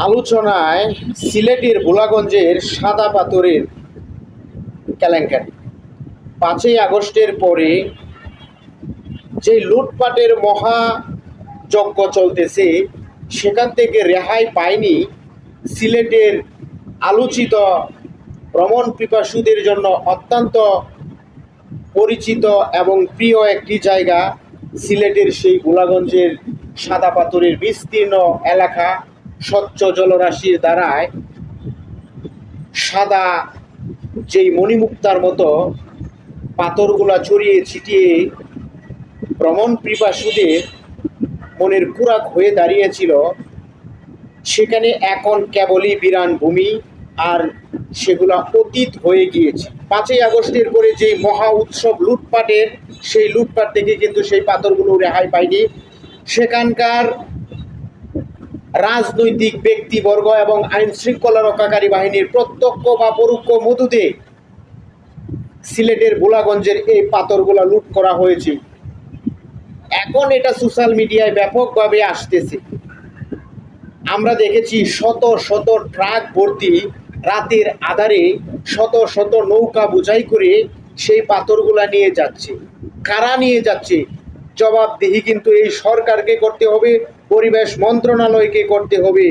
আলোচনায় সিলেটের ভোলাগঞ্জের সাদা পাথরের কেলেঙ্কারি। 5ই আগস্টের পরে যে লুটপাটের মহাযজ্ঞ চলতেছে, সেখান থেকে রেহাই পায়নি সিলেটের আলোচিত ভ্রমণ পিপাসুদের জন্য অত্যন্ত পরিচিত এবং প্রিয় একটি জায়গা সিলেটের সেই ভোলাগঞ্জের সাদা পাথরের বিস্তীর্ণ এলাকা। স্বচ্ছ জলরাশির দ্বারায় সাদা যেই মণিমুক্তার মতো পাথরগুলা ছড়িয়ে ছিটিয়ে ভ্রমণ পিপাসুদের মনের কুরাক হয়ে দাঁড়িয়েছিল, সেখানে এখন কেবলই বিরান ভূমি, আর সেগুলা অতীত হয়ে গিয়েছে। 5ই আগস্টের পরে যে মহা উৎসব লুটপাটের, সেই লুটপাট থেকে কিন্তু সেই পাথরগুলো রেহাই পায়নি। সেখানকার রাজনৈতিক ব্যক্তিবর্গ এবং আইন শৃঙ্খলা রক্ষাকারী বাহিনীর প্রত্যক্ষ বা পরোক্ষ মদদে সিলেটের ভোলাগঞ্জের এই পাথরগুলা লুট করা হয়েছে। এখন এটা সোশ্যাল মিডিয়ায় ব্যাপকভাবে আসতেছে। আমরা দেখেছি শত শত ট্রাক ভর্তি রাতের আধারে শত শত নৌকা বোঝাই করে সেই পাথরগুলা নিয়ে যাচ্ছে। কারা নিয়ে যাচ্ছে? জবাবদিহি কিন্তু এই সরকারকে করতে হবে, পরিবেশ মন্ত্রণালয়কে করতে হবে।